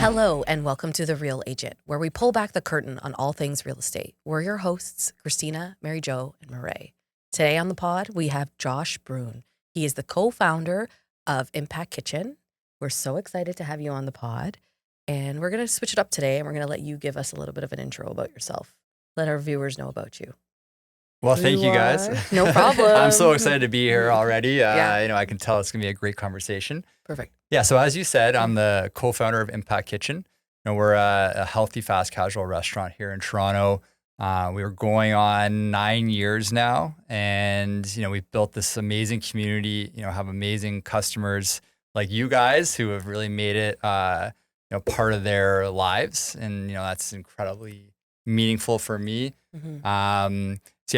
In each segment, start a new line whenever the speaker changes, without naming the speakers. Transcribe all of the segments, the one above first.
Hello, and welcome to The Real Agent, where we pull back the curtain on all things real estate. We're your hosts, Christina, Mary Jo, and Murray. Today on the pod, we have Josh Broun. He is the co-founder of Impact Kitchen. We're so excited to have you on the pod. And we're going to switch it up today, and we're going to let you give us a little bit of an intro about yourself. Let our viewers know about you.
Well, thank you guys.
No problem.
I'm so excited to be here already.
Yeah.
I can tell it's going to be a great conversation.
Perfect.
Yeah, so as you said, I'm the co-founder of Impact Kitchen. We're a healthy, fast casual restaurant here in Toronto. We were going on 9 years now, and we've built this amazing community. Have amazing customers like you guys who have really made it part of their lives, and that's incredibly meaningful for me.
Mm-hmm.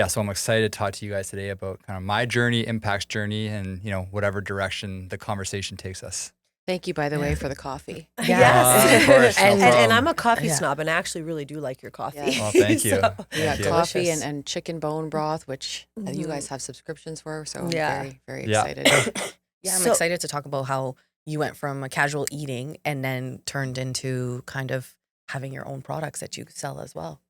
So I'm excited to talk to you guys today about kind of my journey, Impact's journey, and whatever direction the conversation takes us.
Thank you, by the way, for the coffee.
Yes.
Of course, no
and
problem.
I'm a coffee snob, and I actually really do like your coffee.
Yeah.
Well, thank you.
So-
We got
Thank you.
coffee
Delicious.
and chicken bone broth, which you guys have subscriptions for. So I'm
Yeah.
very, very
Yeah.
excited.
Yeah, I'm
So-
excited to talk about how you went from a casual eating and then turned into kind of having your own products that you sell as well.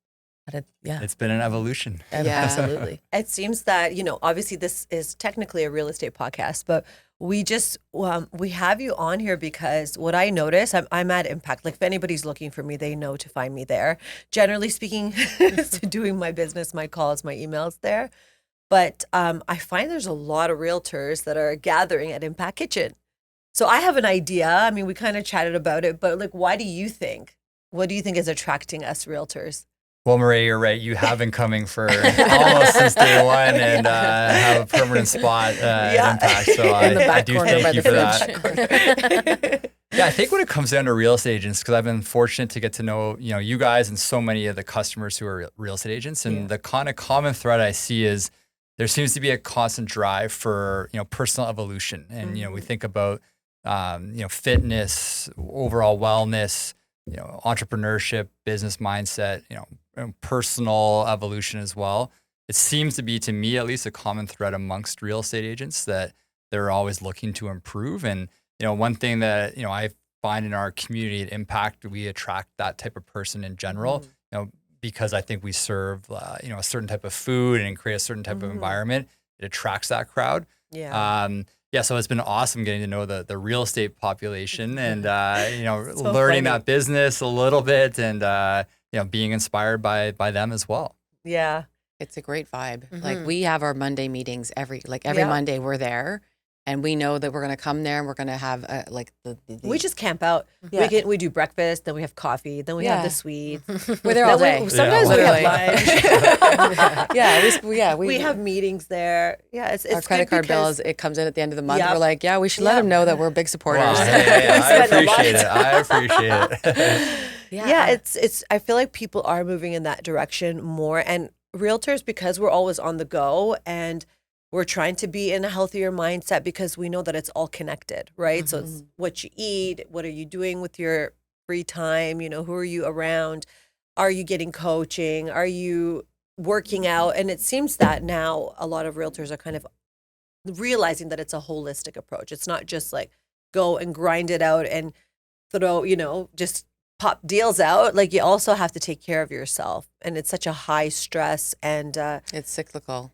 It's been an evolution.
Yeah.
Absolutely.
It seems that, obviously this is technically a real estate podcast, but we just, we have you on here because what I notice, I'm at Impact. Like if anybody's looking for me, they know to find me there. Generally speaking, doing my business, my calls, my emails there. But I find there's a lot of realtors that are gathering at Impact Kitchen. So I have an idea. I mean, we kind of chatted about it, but like, what do you think is attracting us realtors?
Well, Marie, you're right. You have been coming for almost since day one and have a permanent spot at Impact. So
In the
I
back
do
corner by
thank you
the
for
fridge.
that. Yeah, I think when it comes down to real estate agents, because I've been fortunate to get to know you guys and so many of the customers who are real estate agents, and the kind of common thread I see is there seems to be a constant drive for personal evolution, and we think about fitness, overall wellness, entrepreneurship, business mindset, personal evolution as well. It seems to be, to me at least, a common thread amongst real estate agents that they're always looking to improve. And one thing that I find in our community at Impact, we attract that type of person in general. Because I think we serve a certain type of food and create a certain type of environment. It attracts that crowd.
Yeah.
So it's been awesome getting to know the real estate population and
So
learning
funny.
that business a little bit and being inspired by them as well.
Yeah.
It's a great vibe.
Mhm.
Like we have our Monday meetings every
Yeah.
Monday we're there, and we know that we're going to come there and we're going to have the
We just camp out.
Yeah.
We do breakfast, then we have coffee, then we have the sweets.
we're there all
Then
day.
sometimes we
Literally.
have lunch.
we
We have meetings there. Yeah, it's
our credit
good
card bill
because-
it comes in at the end of the month.
Yep.
We're like, we should let
Yep.
them know that we're big supporters.
Wow, I
spend a lot
appreciate
of
it. I appreciate it.
Yeah, it's. I feel like people are moving in that direction more, and realtors, because we're always on the go and we're trying to be in a healthier mindset because we know that it's all connected, right? So it's what you eat, what are you doing with your free time, who are you around, are you getting coaching, are you working out? And it seems that now a lot of realtors are kind of realizing that it's a holistic approach. It's not just like go and grind it out and throw, just pop deals out. Like you also have to take care of yourself, and it's such a high stress and
It's cyclical.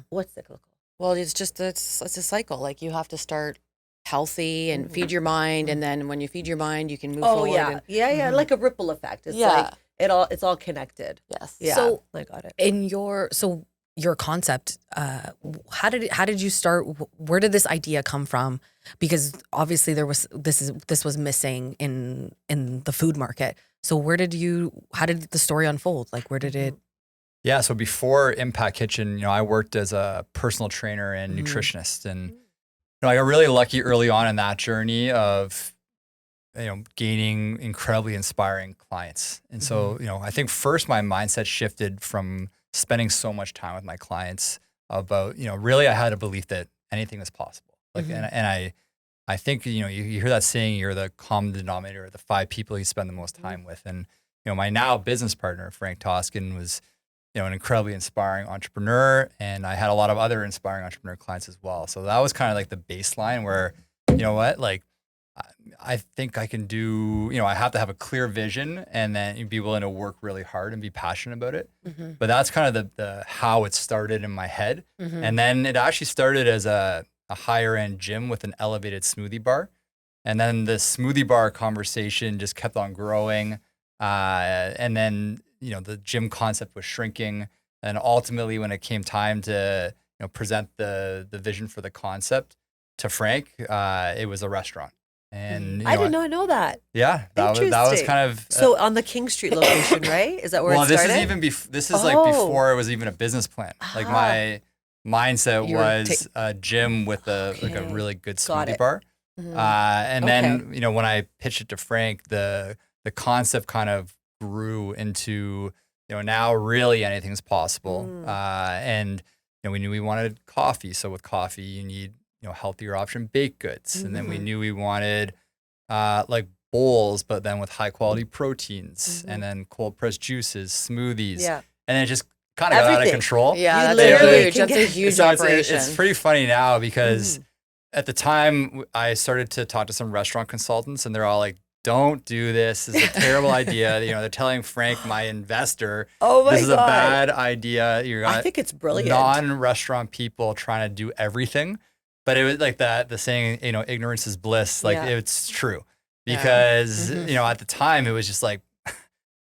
what's cyclical?
Well, it's a cycle. Like you have to start healthy and feed your mind, and then when you feed your mind, you can move
Oh
forward.
yeah,
and-
yeah, like a ripple effect. It's
Yeah.
like it's all connected.
Yes.
Yeah,
So-
I got it.
Your concept, how did you start? Where did this idea come from? Because obviously this was missing in the food market. So how did the story unfold? Like where did it?
Yeah, so before Impact Kitchen, I worked as a personal trainer and nutritionist, and I got really lucky early on in that journey of gaining incredibly inspiring clients. And so, I think first my mindset shifted from spending so much time with my clients about, really I had a belief that anything was possible. Like, and I think, you hear that saying, you're the common denominator of the 5 people you spend the most time with. And, my now business partner, Frank Toskin, was, an incredibly inspiring entrepreneur. And I had a lot of other inspiring entrepreneur clients as well. So that was kind of like the baseline where, like I think I can do, I have to have a clear vision and then be willing to work really hard and be passionate about it.
Mm-hmm.
But that's kind of the how it started in my head.
Mm-hmm.
And then it actually started as a higher end gym with an elevated smoothie bar. And then the smoothie bar conversation just kept on growing. And then, the gym concept was shrinking. And ultimately, when it came time to present the vision for the concept to Frank, it was a restaurant. And
I did not know that.
Yeah, that was
Interesting.
kind of
So on the King Street location, right? Is that where it started?
this is even this is like before it was even a business plan. Like my mindset
You were
was a gym with a really good
Got
smoothie
it.
bar.
Mm-hmm.
And then when I pitched it to Frank, the concept kind of grew into now really anything's possible. And we knew we wanted coffee, so with coffee you need healthier option baked goods, and then we knew we wanted like bowls, but then with high quality proteins, and then cold pressed juices, smoothies, and then it just kind of got out of
Everything.
control.
Yeah,
You
that's
literally
huge.
can
That's a
get-
huge
So
operation.
it's pretty funny now because at the time I started to talk to some restaurant consultants, and they're all like, "Don't do this. This is a terrible idea." They're telling Frank, my investor,
Oh my
this is a
God.
bad idea. You're
I think it's brilliant.
non-restaurant people trying to do everything. But it was like the saying, ignorance is bliss. Like
Yeah.
it's true
Yeah.
because, at the time it was just like,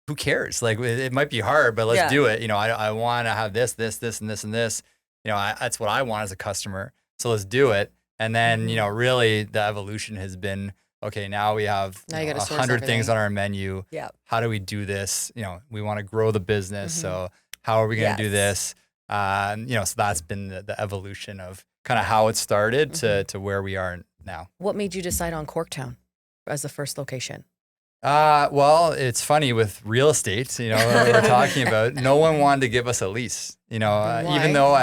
who cares? Like it might be hard, but let's do it. I want to have this, and this, and this. That's what I want as a customer. So let's do it. And then, really the evolution has been, okay, now we have
Now you gotta source
100 things
everything.
on our menu.
Yeah.
How do we do this? We want to grow the business. So how are we going to do this? So that's been the evolution of kind of how it started to where we are now.
What made you decide on Corktown as the first location?
Well, it's funny with real estate, what we're talking about, no one wanted to give us a lease,
Why?
even though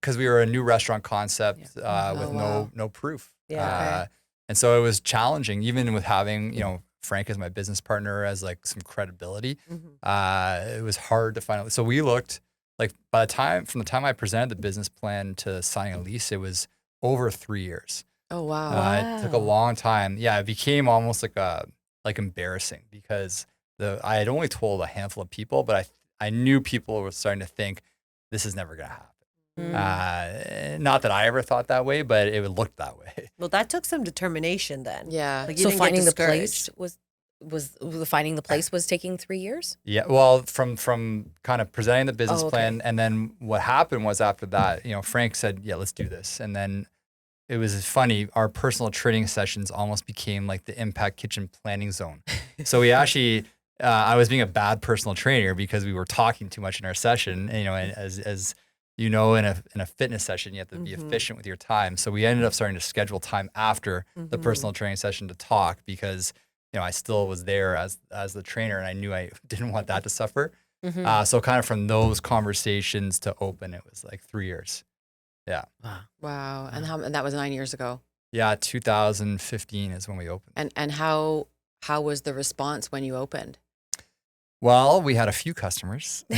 because we were a new restaurant concept with
wow.
no proof.
Yeah.
And so it was challenging, even with having, Frank as my business partner as like some credibility. It was hard to find. So we looked like from the time I presented the business plan to signing a lease, it was over 3 years.
Oh, wow.
It took a long time. Yeah, it became almost like embarrassing because I had only told a handful of people, but I knew people were starting to think this is never going to happen. Not that I ever thought that way, but it looked that way.
Well, that took some determination then.
Yeah.
Like you
So
didn't get
finding the
discouraged.
place was finding the place was taking 3 years?
Yeah, well, from kind of presenting the business
Oh, okay.
plan, and then what happened was after that, Frank said, "Yeah, let's do this," and then it was funny. Our personal training sessions almost became like the Impact Kitchen planning zone. So we actually, I was being a bad personal trainer because we were talking too much in our session. And, and as in a fitness session, you have to be efficient with your time. So we ended up starting to schedule time after the personal training session to talk because I still was there as the trainer, and I knew I didn't want that to suffer. So kind of from those conversations to open, it was like 3 years. Yeah.
Wow. And that was 9 years ago.
Yeah, 2015 is when we opened.
And how was the response when you opened?
Well, we had a few customers. No,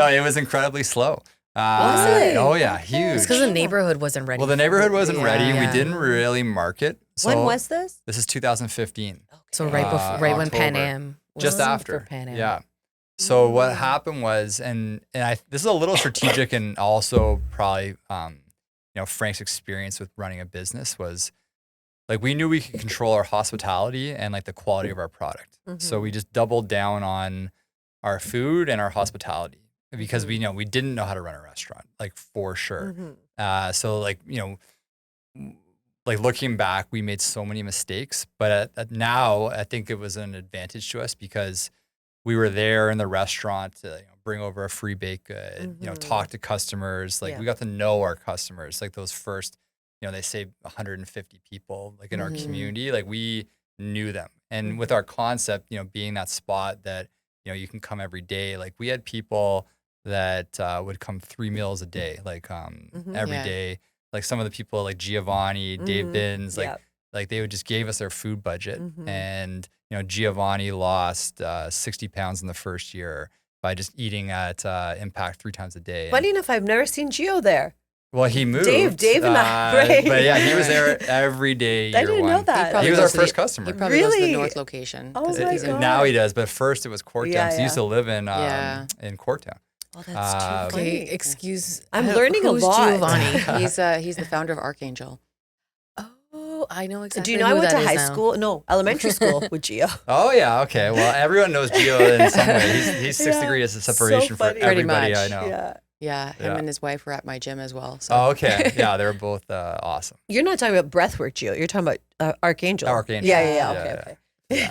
it was incredibly slow.
Was it?
Oh yeah, huge.
It's because the neighborhood wasn't ready.
Well, the neighborhood wasn't ready, and we
Yeah.
didn't really market. So
When was this?
This is 2015.
So right before, right when Pan
October.
Am, was
Just
for
after.
Pan Am.
Yeah. So what happened was, and this is a little strategic, and also probably, Frank's experience with running a business was, like, we knew we could control our hospitality and like the quality of our product. So we just doubled down on our food and our hospitality because we didn't know how to run a restaurant, like for sure. So like, like looking back, we made so many mistakes, but now I think it was an advantage to us because we were there in the restaurant to bring over a free baked good, talk to customers. Like we got to know our customers, like those first, they say 150 people like in our community, like we knew them. And with our concept, being that spot that, you can come every day, like we had people that would come 3 meals a day, like every
Yeah.
day. Like some of the people like Giovanni, Dave Bins, like they would just gave us their food budget. And, Giovanni lost 60 pounds in the first year by just eating at Impact 3 times a day.
Funny enough, I've never seen Gio there.
Well, he moved.
Dave and I, right?
But yeah, he was there every day.
I
year
didn't
one.
know that.
probably
He was our
goes to the-
first customer.
He probably goes to the
Really?
north location.
Oh
'cause
my
he's in-
God.
Now he does, but first it was Corktown.
Yeah,
So he used to live in
Yeah.
Corktown.
Oh, that's too
Okay,
funny.
Okay, excuse.
I'm
I don't-
learning a
who's
lot.
Giovanni?
He's the founder of Archangel.
Oh, I know exactly.
Do you know I
who
went to
that is
high
now.
school? No, elementary school with Gio.
Oh yeah, okay. Well, everyone knows Gio in some way. He's 6
Yeah.
degrees of
So
separation for
funny.
Pretty
everybody
much.
I know.
Yeah.
Yeah, him
Yeah.
and his wife were at my gym as well. So.
Oh, okay. Yeah, they're both awesome.
You're not talking about breathwork, Gio. You're talking about Archangel.
Archangel.
Yeah.
Yeah,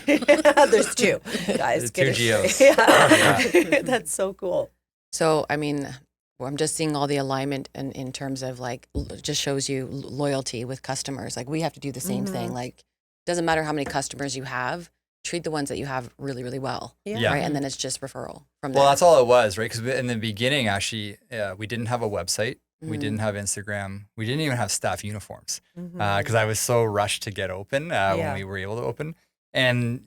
Okay. There's two guys.
Two
get it
Gios.
straight. Yeah. That's so cool.
So, I mean, I'm just seeing all the alignment in terms of like, just shows you loyalty with customers. Like we have to do the same thing. Like, doesn't matter how many customers you have, treat the ones that you have really, really well.
Yeah.
Right. And then it's just referral from there.
Well, that's all it was, right? Because in the beginning, actually, we didn't have a website. We didn't have Instagram. We didn't even have staff uniforms because I was so rushed to get open when we were able to open. And,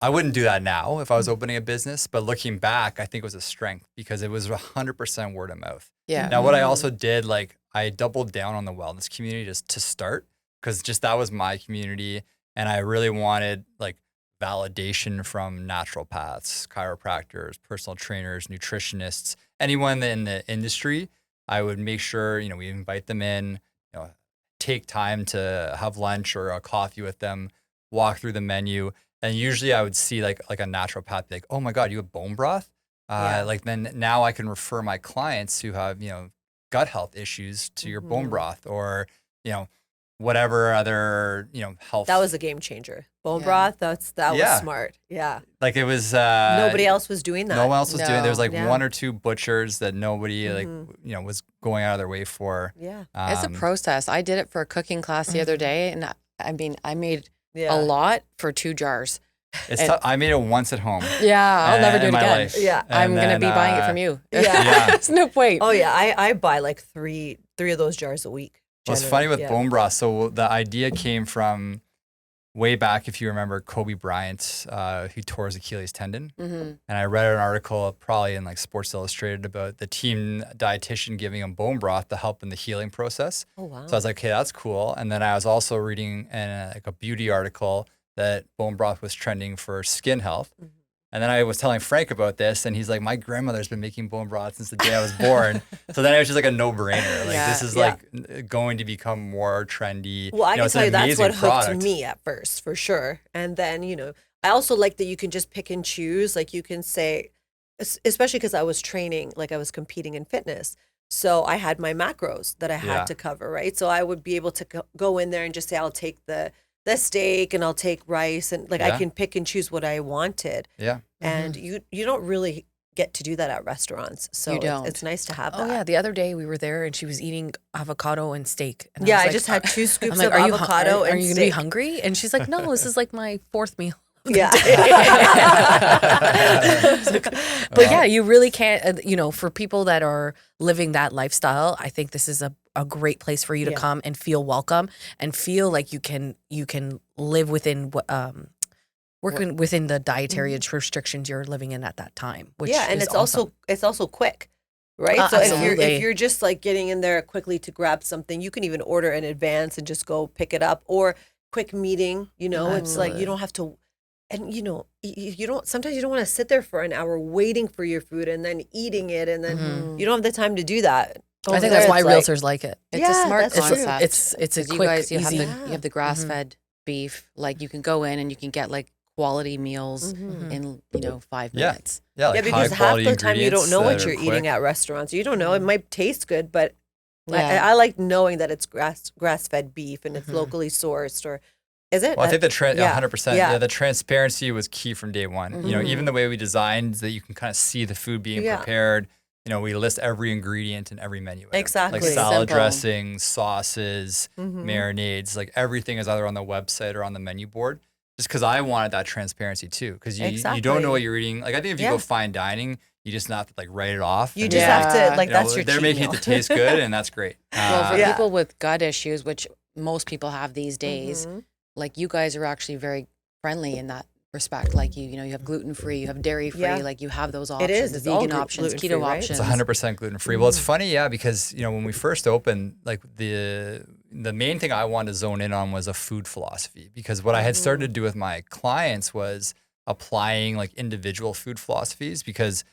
I wouldn't do that now if I was opening a business. But looking back, I think it was a strength because it was 100% word of mouth.
Yeah.
Now, what I also did, like, I doubled down on the wellness community just to start because just that was my community. And I really wanted, like, validation from naturopaths, chiropractors, personal trainers, nutritionists, anyone in the industry. I would make sure, we invite them in, take time to have lunch or a coffee with them, walk through the menu. And usually I would see like a naturopath be like, oh my God, you have bone broth? Like then now I can refer my clients who have, gut health issues to your bone broth or, whatever other, health.
That was a game changer. Bone broth, that was smart. Yeah.
Like it was.
Nobody else was doing that.
No one else was doing it. There was like
Yeah.
one or two butchers that nobody was going out of their way for.
Yeah.
It's a process. I did it for a cooking class the other day. And I made
Yeah.
a lot for 2 jars.
It's tough. I made it once at home.
Yeah. I'll never do it
in my
again.
life.
Yeah.
I'm
And
going to
then,
be buying it from you.
Yeah.
There's no point.
Oh yeah. I buy like three of those jars a week.
Well, it's funny with
generally.
bone broth. So the idea came from way back, if you remember Kobe Bryant, who tore his Achilles tendon.
Mm-hmm.
And I read an article probably in like Sports Illustrated about the team dietitian giving him bone broth to help in the healing process.
Oh wow.
So I was like, okay, that's cool. And then I was also reading like a beauty article that bone broth was trending for skin health. And then I was telling Frank about this, and he's like, my grandmother's been making bone broth since the day I was born. So then it was just like a no-brainer. Like this is like going to become more trendy.
Well, I can
it's an
tell you that's
amazing
what hooked
product.
me at first, for sure. And then, I also like that you can just pick and choose. Like you can say, especially because I was training, like I was competing in fitness. So I had my macros that I had to cover, right? So I would be able to go in there and just say, I'll take the steak and I'll take rice. And like I can pick and choose what I wanted.
Yeah.
And you don't really get to do that at restaurants. So
You don't.
It's nice to have that.
Oh yeah, the other day we were there and she was eating avocado and steak. And
Yeah,
was
I
like,
just had 2 scoops
I'm like,
of
are you
avocado
are
and
you gonna be
steak.
hungry? And she's like, no, this is like my 4th meal.
Yeah.
But yeah, you really can't, for people that are living that lifestyle, I think this is a great place for you to come and feel welcome and feel like you can live within working within the dietary restrictions you're living in at that time. Which
and
is
it's
awesome.
also quick, right? So
Absolutely.
if you're just like getting in there quickly to grab something, you can even order in advance and just go pick it up, or quick meeting. It's like you don't have to. And you don't. Sometimes you don't want to sit there for an hour waiting for your food and then eating it, and then you don't have the time to do that.
I think that's why realtors like it.
It's a smart
that's true.
concept.
It's a
'Cause you
quick,
guys, you
easy.
have the grass fed beef. Like you can go in and you can get like quality meals in 5 minutes.
Yeah. Like
Because half
high-quality
the time you don't
ingredients
know what
that are
you're eating
quick.
at restaurants. You don't know. It might taste good, but
Yeah.
I like knowing that it's grass fed beef and it's locally sourced. Or is it?
Well, I think the 100%.
Yeah.
Yeah, the transparency was key from day one. Even the way we designed that you can kind of see the food being prepared. We list every ingredient in every menu item.
Exactly.
Like salad
Simple.
dressings, sauces, marinades. Like everything is either on the website or on the menu board. Just because I wanted that transparency too. Because you don't know what you're eating. Like I think if you go fine dining, you just have to like write it off.
You
and
just
then,
have to like that's your
they're
cheat
making
meal.
it to taste good, and that's great.
Well, for
Yeah.
people with gut issues, which most people have these days, like you guys are actually very friendly in that respect. Like you know, you have gluten free, you have dairy free,
Yeah.
like you have those
It
options,
is. It's all
vegan options,
gluten-free,
keto
right?
options.
It's 100% gluten free. Well, it's funny, yeah, because when we first opened, like the main thing I wanted to zone in on was a food philosophy, because what I had started to do with my clients was applying like individual food philosophies, because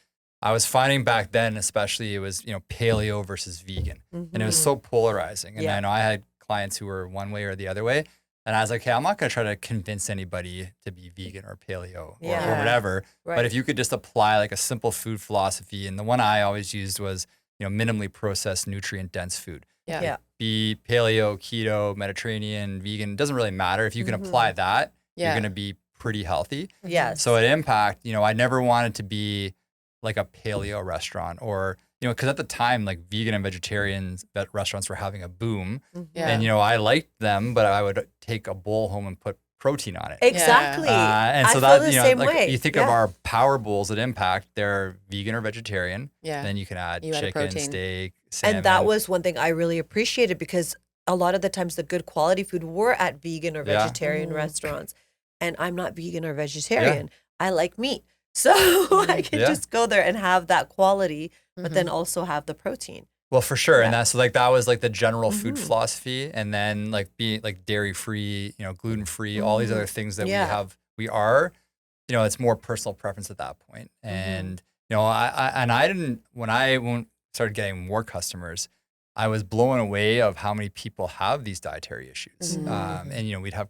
I was finding back then, especially, it was paleo versus vegan, and it was so polarizing. And
Yeah.
I know I had clients who were one way or the other way. And I was like, hey, I'm not going to try to convince anybody to be vegan or paleo or
Yeah.
whatever.
Right.
But if you could just apply like a simple food philosophy, and the one I always used was, minimally processed, nutrient dense food.
Yeah.
Yeah.
Be paleo, keto, Mediterranean, vegan, it doesn't really matter. If you can apply that, you're
Yeah.
going to be pretty healthy.
Yes.
So at Impact, I never wanted to be like a paleo restaurant, or, because at the time, like vegan and vegetarian restaurants were having a boom.
Yeah.
And, I liked them, but I would take a bowl home and put protein on it.
Exactly.
And
I
so
feel
that,
the same
like
way.
you think
Yeah.
of our power bowls at Impact, they're vegan or vegetarian.
Yeah.
Then you can add
You add a
chicken,
protein.
steak, salmon.
And that was one thing I really appreciated, because a lot of the times the good quality food were at vegan or
Yeah.
vegetarian restaurants. And I'm not vegan or vegetarian. I like meat. So I can
Yeah.
just go there and have that quality, but then also have the protein.
Well, for sure.
Yeah.
And that's like, that was like the general food philosophy. And then like being like dairy free, gluten free, all these other things that
Yeah.
we are, it's more personal preference at that point. And, I didn't, when I started getting more customers, I was blown away of how many people have these dietary issues. And, we'd have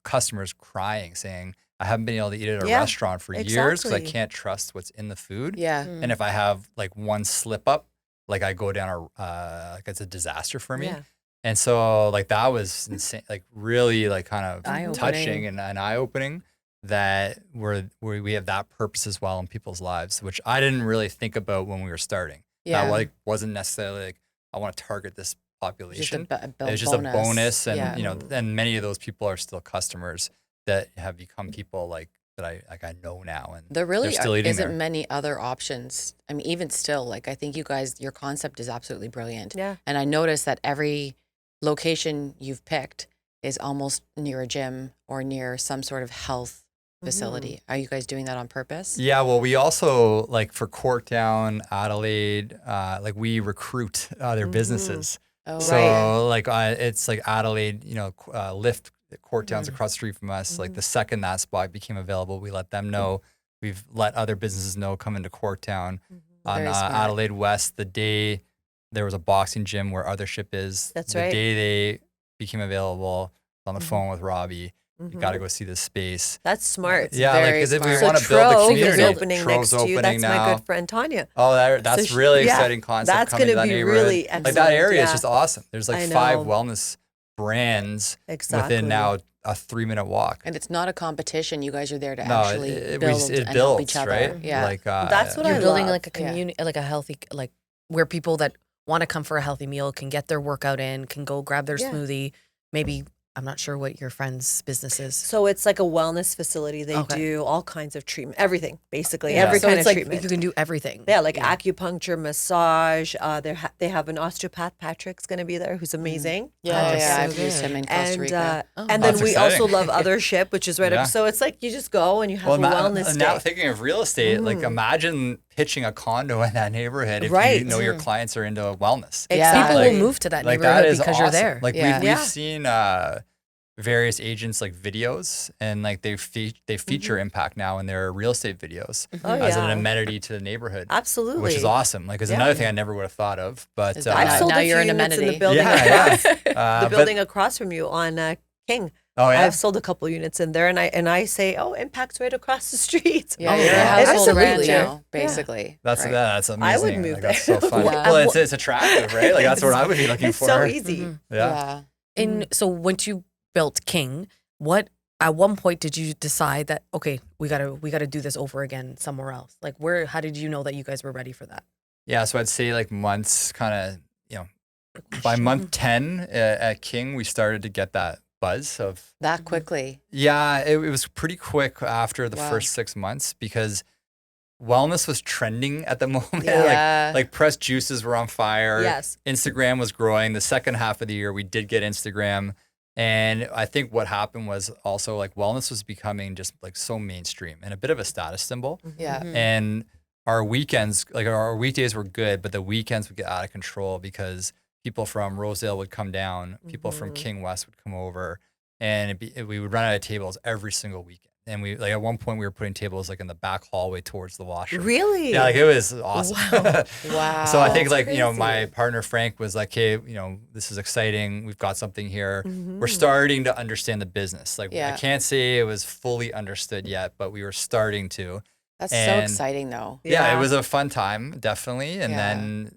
customers crying saying, I haven't been able to eat at a
Yeah,
restaurant for years because I
exactly.
can't trust what's in the food.
Yeah.
And if I have like one slip up, like I go down like it's a disaster for me.
Yeah.
And so like that was insane, like really like kind of
Eye-opening.
touching and eye opening, that we have that purpose as well in people's lives, which I didn't really think about when we were starting.
Yeah.
That like wasn't necessarily like, I want to target this population.
Just a
It's just a bonus. And,
Yeah.
and many of those people are still customers that have become people like that I know now. And
There really
they're still eating
isn't
there.
many other options. I mean, even still, like I think you guys, your concept is absolutely brilliant.
Yeah.
And I noticed that every location you've picked is almost near a gym or near some sort of health facility. Are you guys doing that on purpose?
Yeah, well, we also like for Corktown, Adelaide, like we recruit other businesses.
Oh,
So
right.
like it's like Adelaide, Lyft, Corktown's across the street from us. Like the second that spot became available, we let them know. We've let other businesses know come into Corktown. On
Very smart.
Adelaide West, the day there was a boxing gym where Othership is,
That's
the
right.
day they became available, on the phone with Robbie. You got to go see this space.
That's smart.
Yeah, like
very
because if we
smart.
want
So
to build the
Trove
community,
is opening
Trove's
next to you.
opening
That's my
now.
good friend Tanya.
Oh, that's
So
really
yeah,
exciting concept.
that's
coming to
gonna
that
be
neighborhood.
really
Like that
excellent,
area is
yeah.
just awesome. There's like
I
5
know.
wellness brands
Exactly.
within now a 3-minute walk.
And it's not a competition. You guys are there to
No,
actually
it
build
builds,
and help each other.
right?
Yeah.
Like
That's what
You're
I
building
love.
like a
Yeah.
community, like a healthy, like where people that want to come for a healthy meal can get their workout in, can go grab their
Yeah.
smoothie. Maybe, I'm not sure what your friend's business is.
So it's like a wellness facility. They
Okay.
do all kinds of treatment, everything, basically,
Yeah.
every
So
kind
it's
of
like
treatment.
you can do everything.
Yeah, like acupuncture, massage. They have an osteopath. Patrick's going to be there, who's amazing.
Yeah,
Oh,
yeah,
so
I've used
good.
him in Costa
And
Rica.
Oh.
and then
That's
we
exciting.
also love Othership, which is right
Yeah.
up. So it's like you just go and you have
well,
a wellness
now
day.
thinking of real estate, like imagine pitching a condo in that neighborhood if you
Right.
know your clients are into wellness.
Yeah.
People
Exactly.
will move to that
Like
neighborhood
that is
because
awesome.
you're there.
Like
Yeah.
we've
Yeah.
seen various agents like videos, and like they feature Impact now in their real estate videos
Oh,
as an
yeah.
amenity to the neighborhood,
Absolutely.
which is awesome. Like it's
Yeah.
another thing I never would have thought of. But
Is that
I've
Now-
sold
now
a few
you're an
units in the
amenity.
building
yeah,
across,
yeah.
the building across from you on King.
Oh yeah.
I've sold a couple units in there, and I say, oh, Impact's right across the street.
Yeah,
Oh,
you're a
yeah.
household brand
Absolutely.
now,
Yeah.
basically.
That's
right?
that's amazing.
I would move
like, that's
there.
so fun.
Yeah.
Well, it's attractive, right? Like that's what I would be looking
It's
for.
so easy.
Mhm.
Yeah.
And so once you built King, what at one point did you decide that okay, we gotta do this over again somewhere else? Like how did you know that you guys were ready for that?
Yeah. So I'd say like months, kind of, by month 10 at King, we started to get that buzz of.
That quickly.
Yeah, it was pretty quick after the
Wow.
first 6 months because wellness was trending at the moment.
Yeah.
Like pressed juices were on fire.
Yes.
Instagram was growing. The second half of the year, we did get Instagram. And I think what happened was also like wellness was becoming just like so mainstream and a bit of a status symbol.
Yeah.
And our weekends, like our weekdays were good, but the weekends would get out of control because people from Rosedale would come down, people from King West would come over, and we would run out of tables every single weekend. And we like at one point we were putting tables like in the back hallway towards the washroom.
Really?
Yeah, like it was awesome.
Wow.
So I think like,
That's
you know, my
crazy.
partner Frank was like, hey, you know, this is exciting. We've got something here. We're starting to understand the business. Like I can't say it was fully understood yet, but we were starting to.
That's so
And
exciting though.
yeah, it was a fun time, definitely. And
Yeah.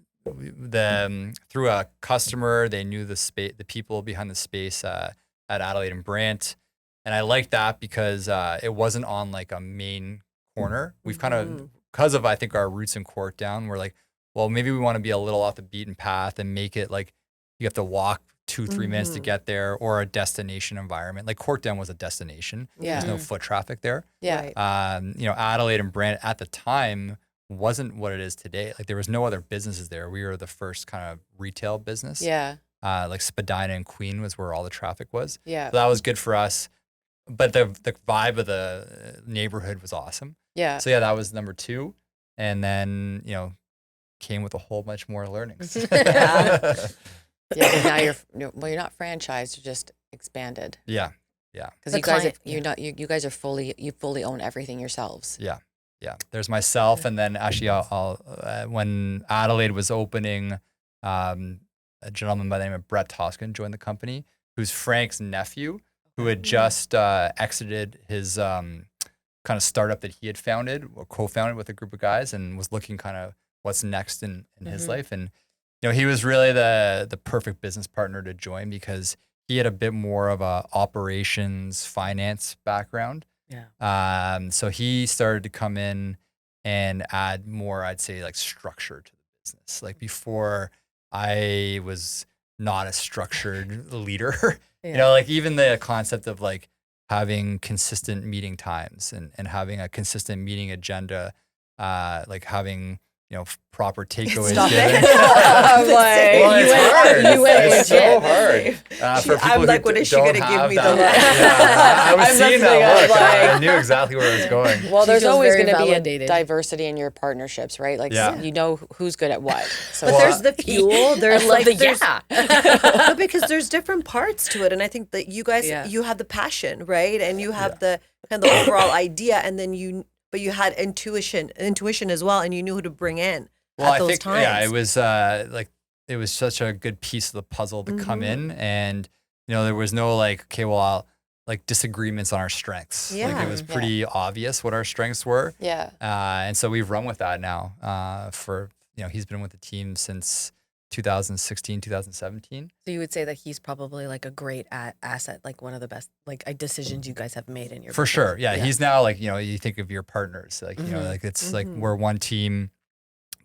then through a customer, they knew the space, the people behind the space at Adelaide and Brant. And I liked that because it wasn't on like a main corner. We've kind of, because of I think our roots in Corktown, we're like, well, maybe we want to be a little off the beaten path and make it like you have to walk 2-3 minutes to get there, or a destination environment. Like Corktown was a destination.
Yeah.
There's no foot traffic there.
Yeah.
Right.
You know, Adelaide and Brant at the time wasn't what it is today. Like there was no other businesses there. We were the first kind of retail business.
Yeah.
Like Spadina and Queen was where all the traffic was.
Yeah.
So that was good for us. But the vibe of the neighborhood was awesome.
Yeah.
So yeah, that was number 2. And then, you know, came with a whole bunch more learnings.
Yeah. Yeah. 'Cause now you're not franchised, you're just expanded.
Yeah. Yeah.
Because
The
you guys
client-
you guys are you fully own everything yourselves.
Yeah. Yeah. There's myself. And then actually when Adelaide was opening, a gentleman by the name of Brett Toscan joined the company, who's Frank's nephew, who had just exited his kind of startup that he had founded or co-founded with a group of guys, and was looking kind of what's next in his life. And, you know, he was really the perfect business partner to join because he had a bit more of a operations finance background.
Yeah.
So he started to come in and add more, I'd say, like structure to the business. Like before, I was not a structured leader. You know, like even the concept of like having consistent meeting times and having a consistent meeting agenda, like having, you know, proper takeaways
Stop
given.
it. I'm like,
Well, it's hard.
you went
It's so
legit.
hard. For people
I'm like,
who
when is she
don't
gonna give
have
me the
that-
look?
Yeah, I was
I'm
seeing
listening,
that
I'm
look. I
like-
knew exactly where it was going.
Well,
She
there's
feels
always
very
going to be a
validated.
diversity in your partnerships, right? Like
Yeah.
you know who's good at what. So
But there's the fuel. There's
I love
like
the
there's,
yeah.
no, because there's different parts to it, and I think that you guys you have the passion, right, and you have the kind of the overall idea, and then you had intuition as well, and you knew who to bring in
Well,
at those
I think
times.
yeah, it was like it was such a good piece of the puzzle to come in, and you know there was no like like disagreements on our strengths. Like
Yeah.
it was pretty obvious what our strengths were,
yeah.
and so we've run with that now. For you know, he's been with the team since 2016, 2017.
So you would say that he's probably like a great asset, like one of the best like decisions you guys have made in your
For
business.
sure, yeah, he's now like, you know, you think of your partners, like you know, like it's like we're one team.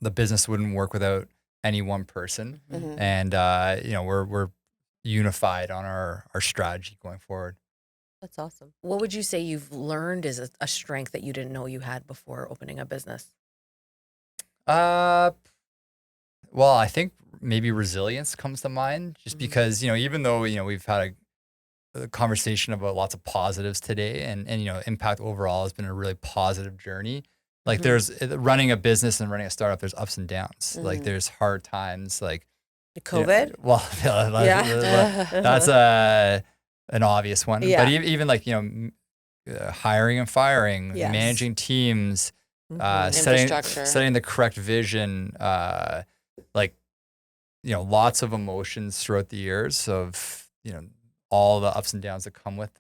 The business wouldn't work without any one person, and you know we're unified on our strategy going forward.
That's awesome.
What would you say you've learned is a strength that you didn't know you had before opening a business?
Well, I think maybe resilience comes to mind, just because, you know, even though, you know, we've had a conversation about lots of positives today, and you know, Impact overall has been a really positive journey. Like there's running a business and running a startup, there's ups and downs. Like there's hard times, like
COVID.
Well, that's an obvious one.
Yeah.
But even like, you know, hiring and firing,
Yes.
managing teams,
Infrastructure.
setting the correct vision, like, you know, lots of emotions throughout the years of, you know, all the ups and downs that come with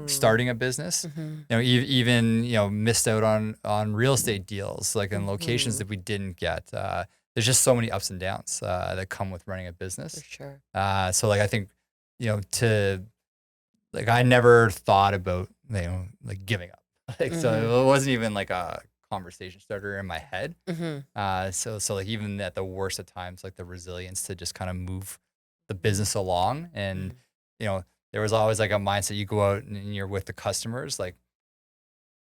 starting a business. You know, even, you know, missed out on real estate deals, like in locations that we didn't get. There's just so many ups and downs that come with running a business.
For sure.
So like, I think, you know, I never thought about, you know, like giving up. Like, so it wasn't even like a conversation starter in my head. So like even at the worst of times, like the resilience to just kind of move the business along. And, you know, there was always like a mindset, you go out and you're with the customers, like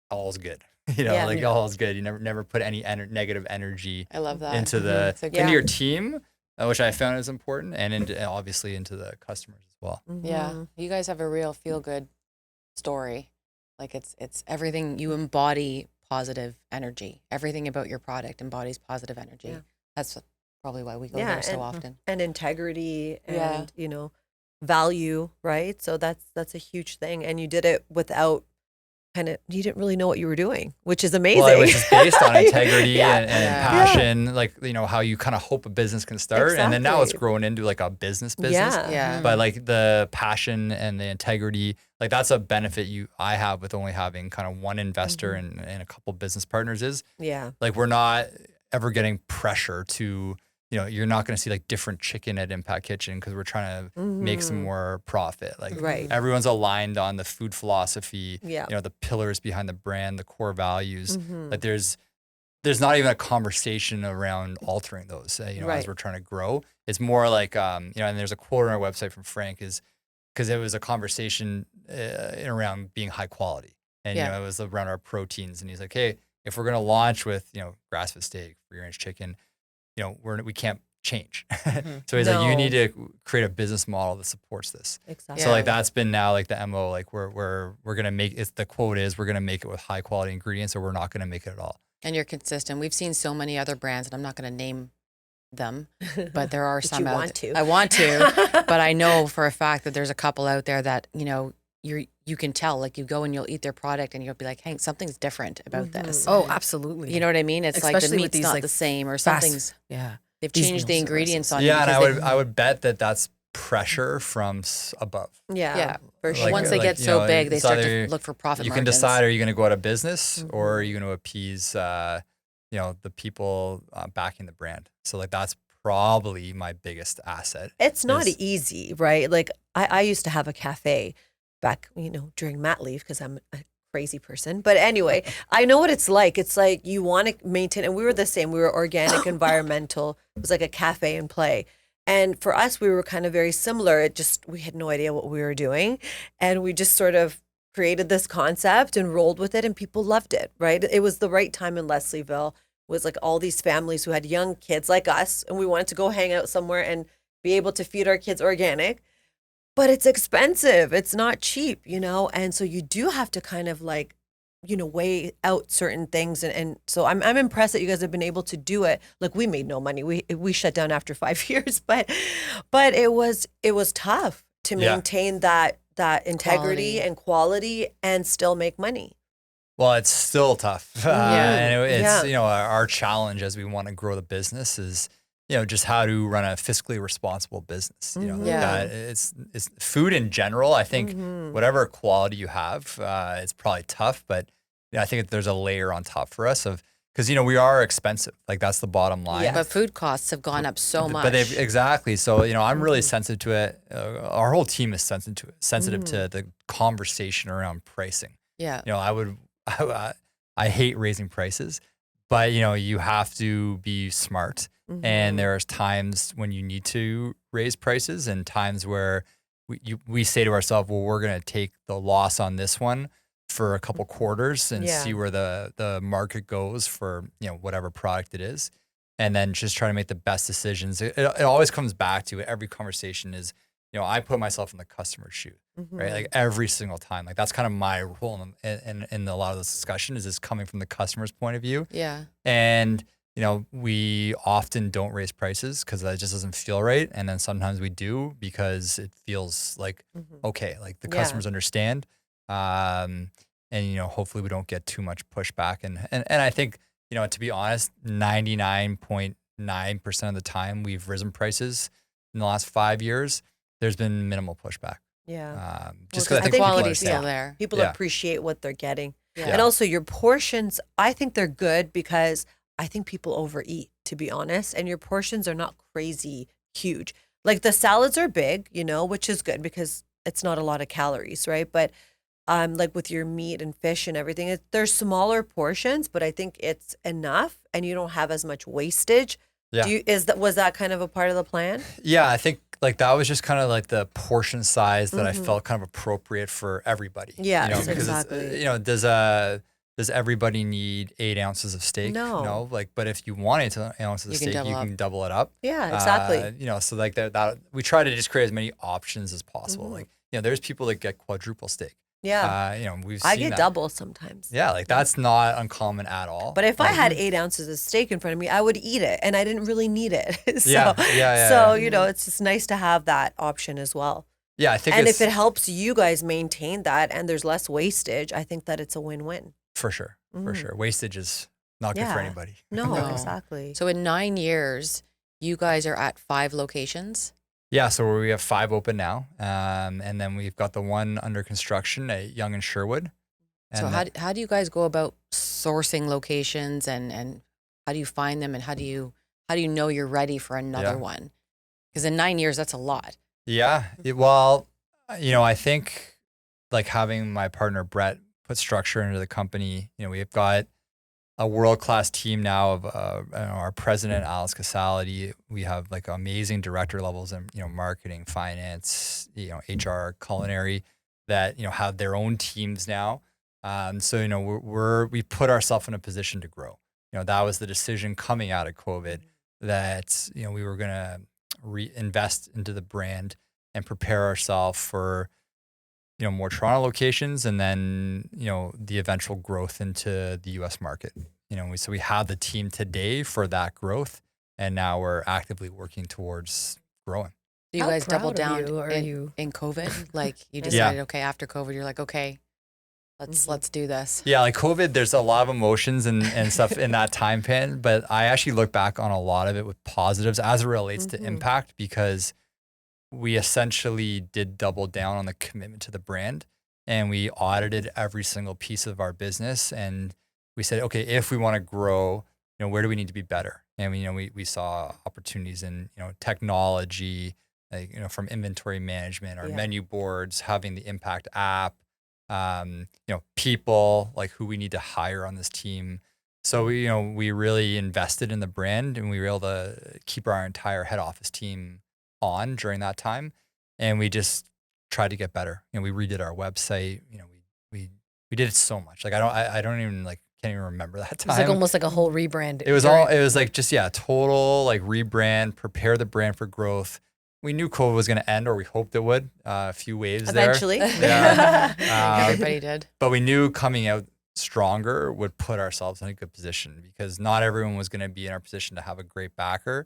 all's good, you know,
Yeah.
like all's good. You never put any negative energy
I love that.
into
So
into your team. which I found is important, and obviously into the customers as well.
Yeah, you guys have a real feel good story. Like it's everything, you embody positive energy. Everything about your product embodies positive energy.
Yeah.
That's probably why we go
Yeah,
there so often.
and integrity
Yeah.
and value, right? So that's a huge thing, and you did it without you didn't really know what you were doing, which is amazing.
Well, it was just based on integrity
Yeah.
and
Yeah.
passion, like how you kind of hope a business can start, and then now it's
Exactly.
grown into like a business.
Yeah.
Yeah.
But like the passion and the integrity, like that's a benefit I have with only having kind of one investor and a couple business partners is
Yeah.
like we're not ever getting pressure to, you're not going to see like different chicken at Impact Kitchen because we're trying to make some more profit. Like
Right.
everyone's aligned on the food philosophy,
Yeah.
the pillars behind the brand, the core values.
Mhm.
Like there's not even a conversation around altering those, as
Right.
we're trying to grow. It's more like, and there's a quote on our website from Frank is because it was a conversation around being high quality. And,
Yeah.
it was around our proteins. And he's like, hey, if we're going to launch with, grass-fed steak, free-range chicken, we can't change. So he's like, you
No.
need to create a business model that supports this.
Exactly.
So like that's been now like the MO, like we're gonna make it. The quote is we're gonna make it with high quality ingredients, or we're not gonna make it at all.
And you're consistent. We've seen so many other brands, and I'm not going to name them, but there are
But
some
you
out
want to.
I want to, but I know for a fact that there's a couple out there that, you can tell, like you go and you'll eat their product and you'll be like, hey, something's different about this.
Oh, absolutely.
You know what I mean? It's like the
Especially with
meat's
these,
not
like,
the same or
fast-
something's,
Yeah.
they've
these
changed the
meal
ingredients
services.
on you.
Yeah, and
because
I would bet that that's pressure from above.
Yeah.
Yeah.
For
Like-
sure.
once they get
you
so
know,
big, they
it's
start
either
to look for profit
You can
margins.
decide, are you going to go out of business or are you going to appease, the people backing the brand? So like that's probably my biggest asset.
It's not
is-
easy, right? Like I used to have a cafe back, during mat leave because I'm a crazy person. But anyway, I know what it's like. It's like you want to maintain, and we were the same. We were organic, environmental. It was like a cafe and play. And for us, we were kind of very similar. We had no idea what we were doing. And we just sort of created this concept and rolled with it, and people loved it, right? It was the right time in Leslieville. It was like all these families who had young kids like us, and we wanted to go hang out somewhere and be able to feed our kids organic. But it's expensive. It's not cheap, And so you do have to kind of like, weigh out certain things. And so I'm impressed that you guys have been able to do it. Like we made no money. We shut down after 5 years, but it was tough to
Yeah.
maintain that integrity
Quality.
and quality and still make money.
Well, it's still tough. And it's,
Yeah.
our challenge as we want to grow the business is, just how to run a fiscally responsible business.
Yeah.
It's food in general. I think
Mhm.
whatever quality you have, it's probably tough, but I think that there's a layer on top for us because, we are expensive. Like that's the bottom line.
Yeah.
But food costs have gone up so much.
But exactly. So, I'm really sensitive to it. Our whole team is sensitive to the conversation around pricing.
Yeah.
I hate raising prices, but you have to be smart. And there's times when you need to raise prices and times where we say to ourselves, well, we're going to take the loss on this one for a couple quarters and
Yeah.
see where the market goes for, whatever product it is. And then just try to make the best decisions. It always comes back to every conversation is, I put myself in the customer's shoe, right? Like every single time. Like that's kind of my role in a lot of this discussion is coming from the customer's point of view.
Yeah.
And, we often don't raise prices because that just doesn't feel right. And then sometimes we do because it feels like, okay, like the
Yeah.
customers understand. And, hopefully we don't get too much pushback. And I think, to be honest, 99.9% of the time we've risen prices in the last 5 years, there's been minimal pushback.
Yeah.
Just
Well,
because I think
the
people
quality's still
understand.
there.
People
Yeah.
appreciate what they're getting.
Yeah.
And also your portions, I think they're good because I think people overeat, to be honest. And your portions are not crazy huge. Like the salads are big, which is good because it's not a lot of calories, right? But like with your meat and fish and everything, they're smaller portions, but I think it's enough and you don't have as much wastage.
Yeah.
Was that kind of a part of the plan?
Yeah, I think like that was just kind of like the portion size that I felt kind of appropriate for everybody.
Yes,
because
exactly.
does a does everybody need 8 ounces of steak?
No.
Like, but if you want 8 ounces of
You can
steak,
double
you
up.
can double it up.
Yeah, exactly.
You know, so like that we try to just create as many options as possible.
Mhm.
Like, you know, there's people that get quadruple steak.
Yeah.
You know, we've
I
seen
get
that.
double sometimes.
Yeah, like that's not uncommon at all.
But if I had 8 ounces of steak in front of me, I would eat it, and I didn't really need it. So,
Yeah.
you know, it's just nice to have that option as well.
Yeah, I think
And
it's
if it helps you guys maintain that, and there's less wastage, I think that it's a win-win.
for sure. For
Mhm.
sure. Wastage is not good for
Yeah.
anybody.
No,
No.
exactly.
So in 9 years, you guys are at 5 locations.
Yeah, so we have 5 open now. And then we've got the one under construction at Yonge and Sherwood.
So
And
how do you guys go about sourcing locations and how do you find them and how do you know you're ready for another
Yeah.
one? Because in 9 years, that's a lot.
Yeah. Well, you know, I think like having my partner Brett put structure into the company, you know, we've got a world-class team now of you know, our president, Alice Casality. We have like amazing director levels in, you know, marketing, finance, you know, HR, culinary that, you know, have their own teams now. So, you know, we put ourselves in a position to grow. You know, that was the decision coming out of COVID that, you know, we were going to reinvest into the brand and prepare ourselves for, you know, more Toronto locations and then, you know, the eventual growth into the US market. You know, so we have the team today for that growth and now we're actively working towards growing.
Do you
How
guys double
proud of
down
you are you?
in COVID? Like you
Yeah.
decided, okay, after COVID, you're like, okay, let's do this.
Yeah, like COVID, there's a lot of emotions and stuff in that time span, but I actually look back on a lot of it with positives as it relates to impact because we essentially did double down on the commitment to the brand and we audited every single piece of our business and we said, okay, if we want to grow, you know, where do we need to be better? And you know, we saw opportunities in, you know, technology, like, you know, from inventory management, our menu boards, having the impact app, you know, people like who we need to hire on this team. So we, you know, we really invested in the brand and we were able to keep our entire head office team on during that time. And we just tried to get better. You know, we redid our website, you know, we did it so much. Like I don't even like, can't even remember that time.
It was like almost like a whole rebrand.
It was like just, total like rebrand, prepare the brand for growth. We knew COVID was going to end, or we hoped it would. A few waves
Eventually.
there.
Everybody did.
But we knew coming out stronger would put ourselves in a good position because not everyone was going to be in our position to have a great backer.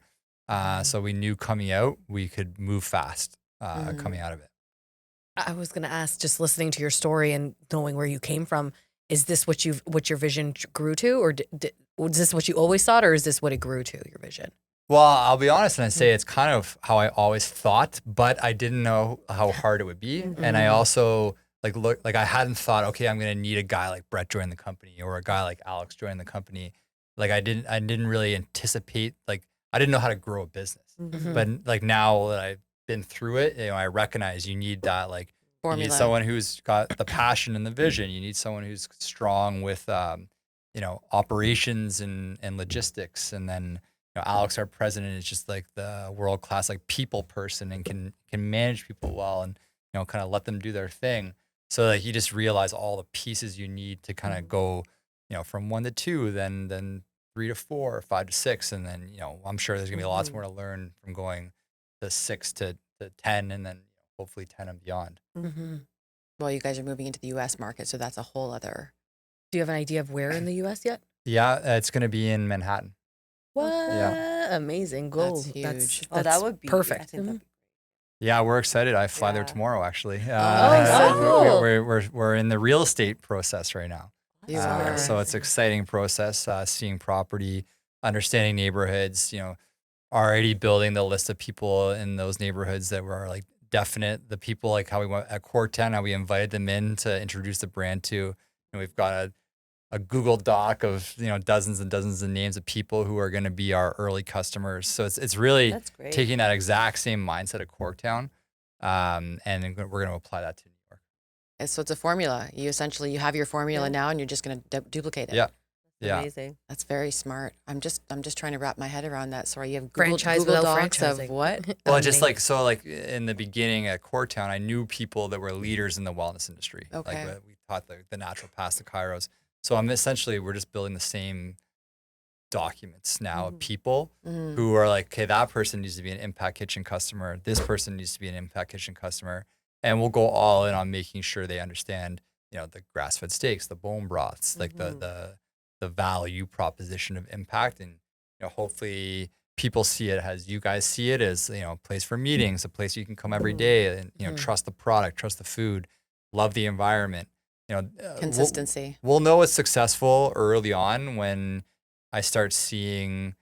So we knew coming out, we could move fast coming out of it.
I was going to ask, just listening to your story and knowing where you came from, is this what your vision grew to, or was this what you always thought, or is this what it grew to, your vision?
Well, I'll be honest and I say it's kind of how I always thought, but I didn't know how hard it would be. And I also I hadn't thought, okay, I'm going to need a guy like Brett join the company or a guy like Alex join the company. Like I didn't really anticipate, like I didn't know how to grow a business. But like now that I've been through it, you know, I recognize you need that, like
Formula.
you need someone who's got the passion and the vision. You need someone who's strong with, you know, operations and logistics. And then, you know, Alex, our president, is just like the world-class, like people person and can manage people well and, you know, kind of let them do their thing. So like you just realize all the pieces you need to kind of go, you know, from 1 to 2, then 3 to 4, 5 to 6. And then, you know, I'm sure there's gonna be lots more to learn from going to 6 to 10 and then hopefully 10 and beyond.
Well, you guys are moving into the U.S. market, so that's a whole other.
Do you have an idea of where in the U.S. yet?
Yeah, it's going to be in Manhattan.
What?
Yeah.
Amazing. Go.
That's huge.
Oh, that would be
perfect.
I think that'd be
Yeah, we're excited. I fly there
Yeah.
tomorrow, actually.
Oh,
we're in the real estate process right now.
You are.
So it's an exciting process, seeing property, understanding neighborhoods, you know, already building the list of people in those neighborhoods that were like definite. The people like how we went at Corktown, how we invited them in to introduce the brand to. And we've got a Google Doc of, you know, dozens and dozens of names of people who are going to be our early customers. So it's really
That's great.
taking that exact same mindset of Corktown, and then we're going to apply that to New York.
So it's a formula. You have your formula now, and you're just going to duplicate it.
Yeah. Yeah.
Amazing.
That's very smart. I'm just trying to wrap my head around that. Sorry, you have Google,
Franchise
Google
without
Docs
franchising.
of what?
Well, just like, so like in the beginning at Corktown, I knew people that were leaders in the wellness industry.
Okay.
Like we taught the natural pasta Kairos. So we're just building the same documents now of people
Mhm.
who are like, okay, that person needs to be an Impact Kitchen customer. This person needs to be an Impact Kitchen customer. And we'll go all in on making sure they understand, the grass-fed steaks, the bone broths, like the value proposition of Impact. And, hopefully people see it as you guys see it as, a place for meetings, a place you can come every day and, trust the product, trust the food, love the environment.
Consistency.
We'll know it's successful early on when I start seeing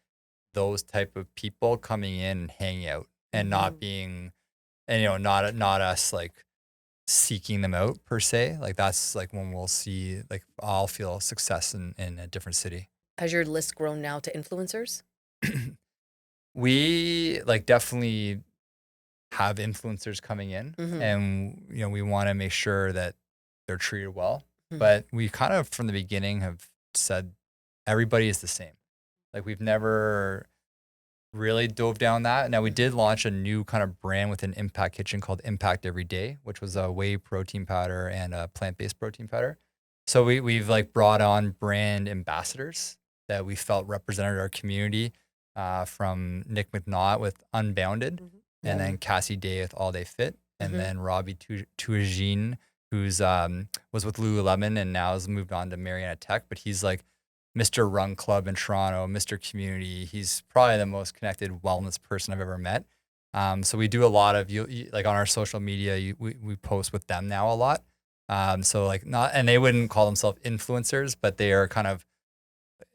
those type of people coming in and hanging out and not being, and not us like seeking them out per se. Like that's like when we'll see, like I'll feel success in a different city.
Has your list grown now to influencers?
We like definitely have influencers coming in, and we want to make sure that they're treated well. But we kind of from the beginning have said everybody is the same. Like we've never really dove down that. Now we did launch a new kind of brand within Impact Kitchen called Impact Every Day, which was a whey protein powder and a plant-based protein powder. So we've like brought on brand ambassadors that we felt represented our community, from Nick McNaught with Unbounded, and then Cassie Day with All Day Fit, and then Robbie Tuajin, who's was with Lululemon and now has moved on to Mariana Tech, but he's like Mr. Run Club in Toronto, Mr. Community. He's probably the most connected wellness person I've ever met. So we do a lot of like on our social media, we post with them now a lot. So like and they wouldn't call themselves influencers, but they are kind of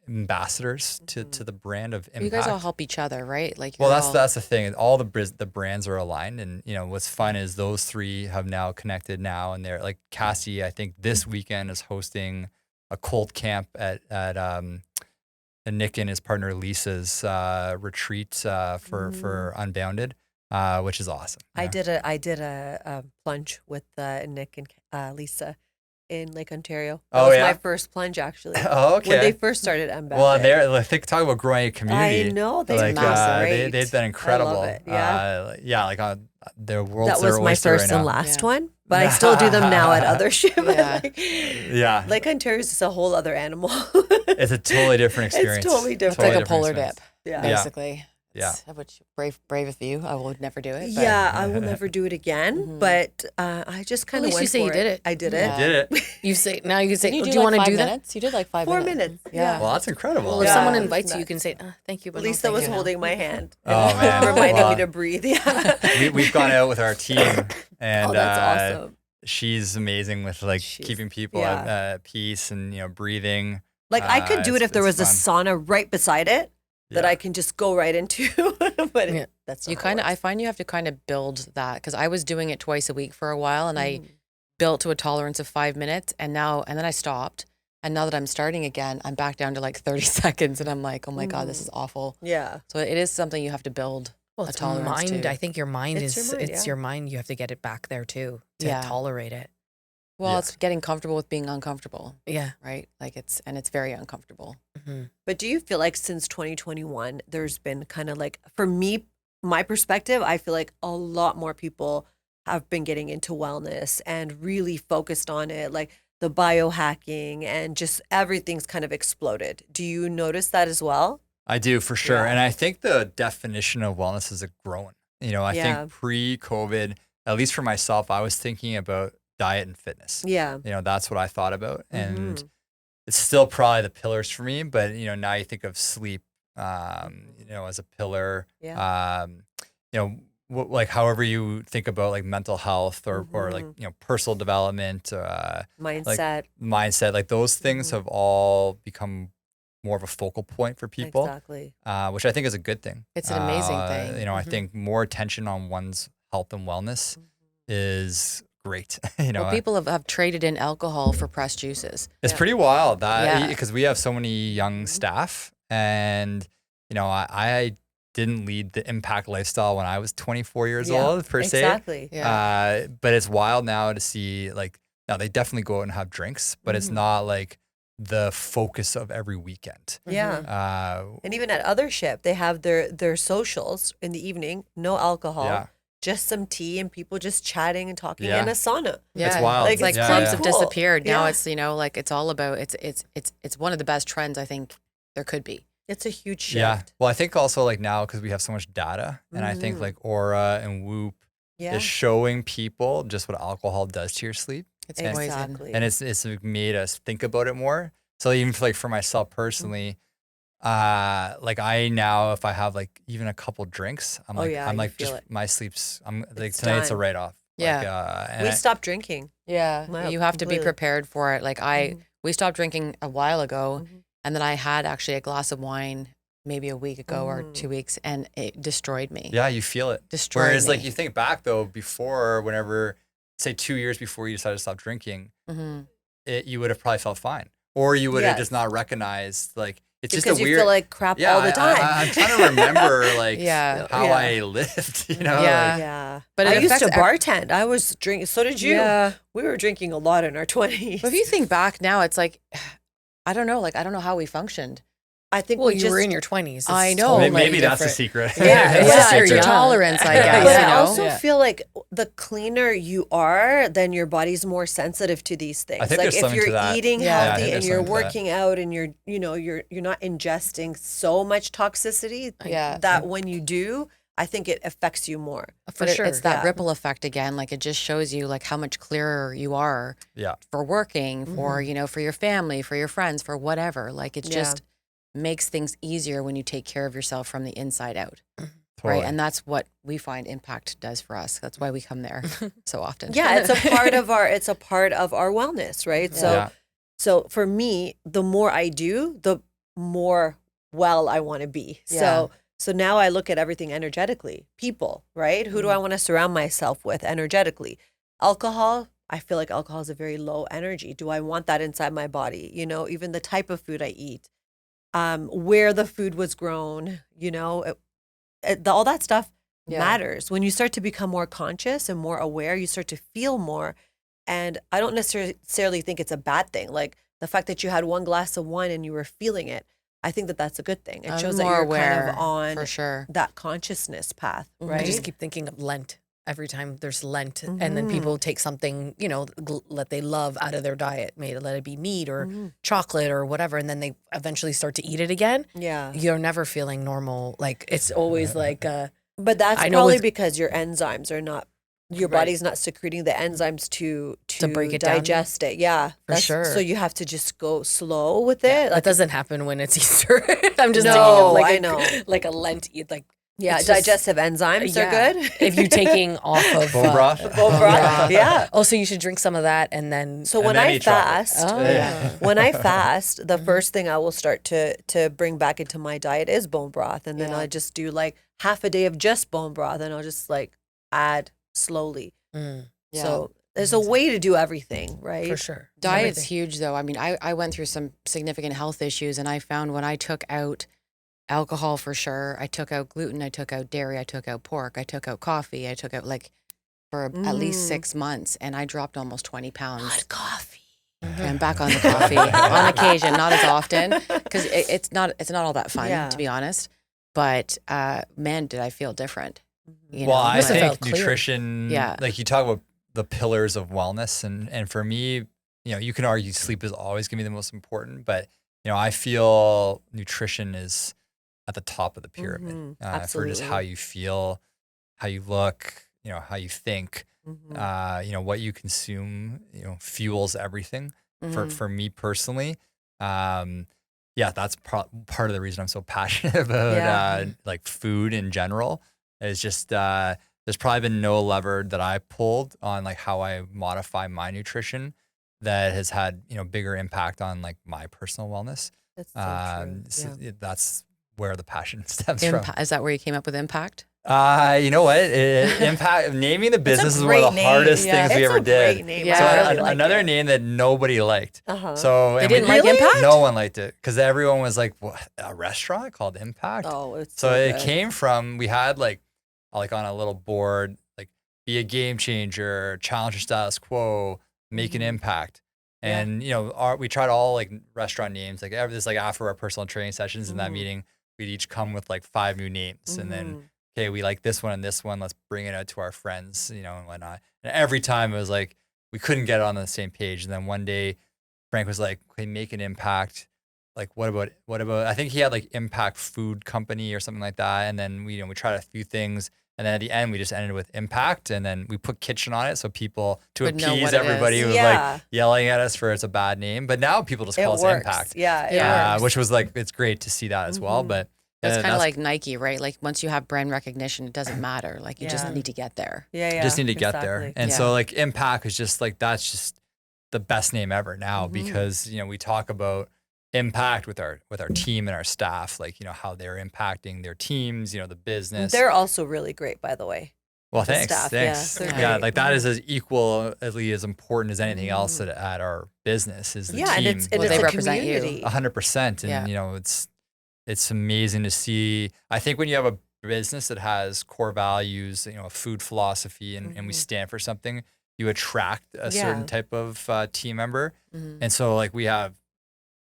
ambassadors to the brand of Impact.
You guys all help each other, right? Like,
well, that's the thing. All the brands are aligned, and what's fun is those three have now connected now, and they're like Cassie. I think this weekend is hosting a cold camp at and Nick and his partner Lisa's retreat for Unbounded, which is awesome.
I did a plunge with Nick and Lisa in Lake Ontario. That was my first plunge, actually.
Oh, okay.
When they first started Unbounded.
Well, I think talk about growing a community.
I know they've
like
been
they've been incredible.
I love it. Yeah,
like their world's
that
their
was my
oyster
first
right
and
now.
last one, but I still do them now at other ship.
Yeah.
Lake Ontario is just a whole other animal.
It's a totally different experience.
It's totally different.
It's like a polar dip, basically.
Yeah.
Which brave of you. I would never do it.
But. Yeah, I will never do it again. But I just kind of
At least
went
you say
for
you did it.
I did
You
it.
did it.
You say now you can say,
Didn't
do
do
you
like
want to
5
do that?
minutes? You did like 5
4
minutes.
minutes.
Yeah.
Well, that's incredible.
Well, if
Yeah.
someone
It's
invites you,
nuts.
you can say, thank you, but
Lisa
no,
was
thank you.
holding my hand.
Oh man,
reminding
Well,
me to breathe. Yeah.
we've gone out with our team, and
Oh, that's awesome.
she's amazing with like keeping people at peace and breathing.
Like I could do it if there was
it's
a sauna right beside it that I can just go right into. But that's not how it
I find you have to kind of build that, because I was doing it twice a week for a while, and I built to a tolerance of 5 minutes, and then I stopped. And now that I'm starting again, I'm back down to like 30 seconds, and I'm like, oh my God, this is awful.
Yeah.
So it is something you have to build.
Well,
a
it's
tolerance
mind.
to.
I think your mind
It's
is
your mind,
it's
yeah.
your mind. You have to get it back there too to
Yeah.
tolerate it.
Well,
Yeah.
it's getting comfortable with being uncomfortable,
Yeah.
right? Like it's very uncomfortable.
But do you feel like since 2021, there's been kind of like, for me, my perspective, I feel like a lot more people have been getting into wellness and really focused on it, like the biohacking, and just everything's kind of exploded. Do you notice that as well?
I do for sure.
Yeah.
And I think the definition of wellness is growing. I
Yeah.
think pre-COVID, at least for myself, I was thinking about diet and fitness.
Yeah.
That's what I thought about. And
Mhm.
it's still probably the pillars for me, but now you think of sleep, as a pillar.
Yeah.
Like however you think about like mental health or like, personal development,
Mindset.
mindset, like those things have all become more of a focal point for people.
Exactly.
Which I think is a good thing.
It's an amazing thing.
I think more attention on one's health and wellness is great.
Well, people have traded in alcohol for pressed juices.
It's pretty wild
Yeah.
because we have so many young staff, and I didn't lead the impact lifestyle when I was 24 years old per se.
Exactly.
Yeah.
But it's wild now to see, like, now they definitely go out and have drinks, but it's not like the focus of every weekend.
Yeah. And even at other ship, they have their socials in the evening, no alcohol.
Yeah.
just some tea and people just chatting and talking
Yeah.
in a sauna.
Yeah,
It's wild.
It's like
Yeah,
clubs
yeah.
have
Cool.
disappeared. Now
Yeah.
it's like it's all about it's one of the best trends I think there could be.
It's a huge shift.
Yeah. Well, I think also like now because we have so much data, and I think
Mhm.
like Aura and Whoop
Yeah.
is showing people just what alcohol does to your sleep,
It's poison.
Exactly.
and it's made us think about it more. So even for myself personally, like I now if I have like even a couple drinks, I'm
Oh,
like
yeah,
I'm
you
like
feel
just
it.
my sleep's I'm like
It's
tonight it's a
done.
write off.
Yeah.
Like, and
We
I-
stopped drinking.
Yeah,
Wow,
you have to be
completely.
prepared for it. Like
Mhm.
we stopped drinking a while ago,
Mhm.
and then I had actually a glass of wine maybe a week ago or
Mm.
2 weeks, and it destroyed me.
yeah, you feel it.
Destroyed
Whereas like
me.
you think back though, before whenever say 2 years before you decided to stop drinking,
Mhm.
you would have probably felt fine, or you would have just
Yes.
not recognized like it's
Because
just a
you
weird.
feel like crap
yeah,
all the time.
I'm trying to remember like
Yeah.
how
Yeah.
I lived. You know,
Yeah.
like,
Yeah.
But
I
it
used to
affects ev-
bartend. I was drinking. So did you.
Yeah.
We were drinking a lot in our 20s.
But if you think back now, it's like I don't know. Like I don't know how we functioned.
I think
Well,
we
you
just
were in your 20s.
I
It's
know.
totally
maybe that's the
different.
secret.
Yeah,
That's
it's
the
just
you're
your
secret.
young.
tolerance, I
Yeah.
guess.
But
you
I
know?
also
Yeah.
feel like the cleaner you are, then your body's more sensitive to these things.
I think
like
there's
if
something
you're
to that.
eating
Yeah. Yeah, I
healthy
think
and
there's
you're
something to that.
working out and you're not ingesting so much toxicity
Yeah.
that when you do, I think it affects you more.
For
But
sure.
it's that
yeah.
ripple effect again. Like it just shows you like how much clearer you are
Yeah.
for working, for
Mm-hmm.
you know, for your family, for your friends, for whatever. Like it's
Yeah.
just makes things easier when you take care of yourself from the inside out.
Totally.
Right. And that's what we find impact does for us. That's why we come there so often.
Yeah, it's a part of our wellness, right?
Yeah.
So for me, the more I do, the more well I want to be.
Yeah.
So now I look at everything energetically. People, right? Who do I want to surround myself with energetically? Alcohol, I feel like alcohol is a very low energy. Do I want that inside my body? You know, even the type of food I eat, where the food was grown, you know, all that stuff
Yeah.
matters. When you start to become more conscious and more aware, you start to feel more. And I don't necessarily think it's a bad thing. Like the fact that you had one glass of wine and you were feeling it, I think that that's a good thing. It
I'm
shows that
more
you're
aware,
kind of on
for sure.
that consciousness path,
Mhm.
right?
I just keep thinking of Lent every time there's Lent, and then
Mhm.
people take something, you know, that they love out of their diet, let it be meat or
Mhm.
chocolate or whatever, and then they eventually start to eat it again.
Yeah.
You're never feeling normal. Like it's always like,
But that's
I know
probably
with-
because your enzymes are not, your
Right.
body's not secreting the enzymes to
break it down.
digest it. Yeah.
For sure.
So you have to just go slow with it.
that doesn't happen when it's Easter. I'm just thinking
No,
of like
I know.
like a Lent eat, like
Yeah,
it's just-
digestive enzymes
yeah.
are good.
If you're taking off of
Bone broth.
Bone broth. Yeah.
Oh, so you should drink some of that and then.
So
And
when
then
I
eat chocolate.
fast,
Oh.
Yeah.
when I fast, the
Mm-hmm.
first thing I will start to bring back into my diet is bone broth, and then
Yeah.
I just do like half a day of just bone broth, and I'll just like add slowly.
Mm,
Yeah.
So there's a way to do everything, right?
for sure.
Diet's
Everything.
huge though. I mean, I went through some significant health issues and I found when I took out alcohol for sure, I took out gluten, I took out dairy, I took out pork, I took out coffee, I took out like for at least 6 months and I dropped almost 20 pounds.
Hot coffee.
Okay, I'm back on the coffee on occasion, not as often because it's not all that fun
Yeah.
to be honest. But man, did I feel different. You
Well,
know,
I
Must have
like-
felt
think
clear.
nutrition,
Yeah.
like you talk about the pillars of wellness, and for me, you know, you can argue sleep is always going to be the most important, but you know, I feel nutrition is at the top of the pyramid
Mhm.
for just how
Absolutely.
you feel, how you look, you know, how you think.
Mhm.
You know, what you consume, you know, fuels everything.
Mhm.
For me personally, yeah, that's part of the reason I'm so passionate about
Yeah.
like food in general. Is just there's probably been no lever that I pulled on like how I modify my nutrition that has had, you know, bigger impact on like my personal wellness.
That's so true.
So
Yeah.
that's where the passion stems from.
Is that where you came up with impact?
You know what? Impact naming the business is one of the
great name.
hardest
Yeah.
things we
It's
ever
a
did.
great name.
Yeah.
So
I
really like
another
it.
name that nobody liked.
Uh-huh.
So
They
and
didn't
we-
like Impact?
No one liked it because everyone was like, "What? A restaurant called Impact?"
Oh, it's
So it
good.
came from we had like on a little board like be a game changer, challenge your status quo, make an
Mhm.
impact.
Yeah.
And you know, we tried all like restaurant names. Like this, like after our personal training sessions in that
Mhm.
meeting, we'd each come with like 5 new names, and then
Mhm.
okay, we like this one and this one. Let's bring it out to our friends, you know, and whatnot. And every time it was like, we couldn't get on the same page. And then one day Frank was like, okay, make an impact. Like, what about, I think he had like Impact Food Company or something like that. And then we tried a few things. And then at the end, we just ended with Impact. And then we put kitchen on it. So people, to
Would know
appease
what it
everybody
is.
who was
Yeah.
like yelling at us for it's a bad name. But now people just
It
call us
works.
Impact.
Yeah, it
Yeah.
works.
Which was like, it's great to see that as well. But
It's kind of like Nike, right? Like once you have brand recognition, it doesn't matter. Like you just
Yeah.
need to get there.
yeah,
just need to get there.
exactly.
And
Yeah.
so like Impact is just like, that's just the best name ever now because, you know, we talk about impact with our team and our staff, like, you know, how they're impacting their teams, you know, the business.
They're also really great, by the way.
Well,
the
thanks.
staff,
Thanks.
yeah,
they're
Yeah,
great.
like that is as equally as important as anything else at our business is the
Yeah,
team.
and it's
Well, they
a
represent you.
community.
100%. And,
Yeah.
you know, it's amazing to see. I think when you have a business that has core values, you know, a food philosophy and we stand for something, you attract a certain
Yeah.
type of team member.
Mhm.
And so like we have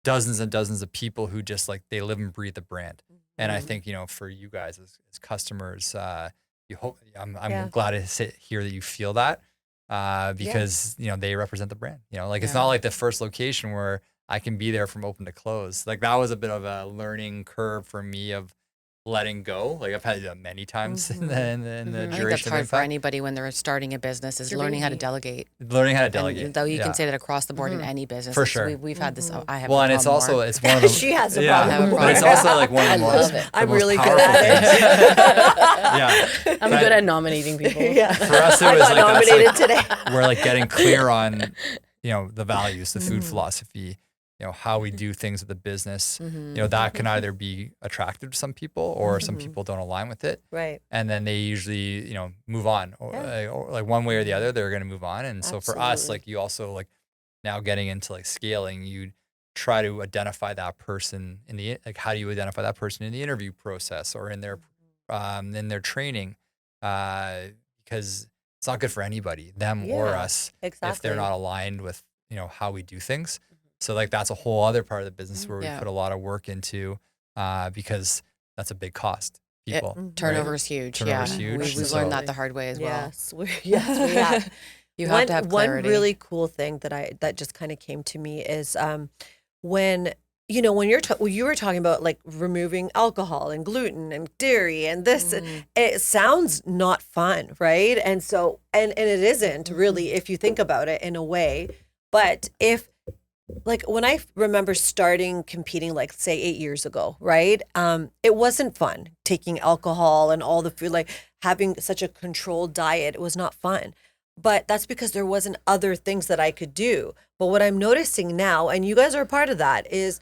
dozens and dozens of people who just like, they live and breathe the brand. And I think, you know, for you guys as customers, you hope, I'm
Yeah.
glad to sit here that you feel that because, you know, they represent the brand, you know, like it's
Yeah.
not like the first location where I can be there from open to close. Like that was a bit of a learning curve for me of letting go. Like I've had to do that many times in the
I think
duration
that's
of
hard for
Impact.
anybody when they're starting a business is
Your
learning how to
baby.
delegate.
Learning how to
And
delegate.
though you
Yeah.
can say that across the board in any business.
For
It's-
sure.
We've had this. I have
Well,
a
and it's
problem
also,
more.
it's one of the,
She has a
yeah,
problem
with
but it's
it.
also like one of
I
the
love
most,
it.
the
I'm
most
really good
powerful
at
things.
it.
Yeah.
I'm
But
good at nominating people.
Yeah.
For us, it
I
was
got
like, that's
nominated
like,
today.
we're like getting clear on, you know, the values, the food philosophy, you know, how we do things with the business. You know, that can either be attractive to some people or some people don't align with it.
Right.
And then they usually, you know, move on or, or like one way or the other, they're going to move on. And so for us,
Absolutely.
like you also like now getting into like scaling, you try to identify that person in the, like, how do you identify that person in the interview process or in their training? Because it's not good for anybody, them or
Yeah,
us,
Exactly.
if they're not aligned with, you know, how we do things. So like that's a whole other part of the business where we
Yeah.
put a lot of work into because that's a big cost. People.
Turnover is huge.
Turnover is
yeah.
huge,
We've
so-
learned that the hard way as well.
Yes, yes, we have.
You have to have clarity.
One really cool thing that just kind of came to me is when you know when you were talking about like removing alcohol and gluten and dairy and this, it sounds not fun, right? And so and it isn't really if you think about it in a way. But if like when I remember starting competing, like say 8 years ago, right? It wasn't fun taking alcohol and all the food, like having such a controlled diet. It was not fun. But that's because there wasn't other things that I could do. But what I'm noticing now, and you guys are a part of that, is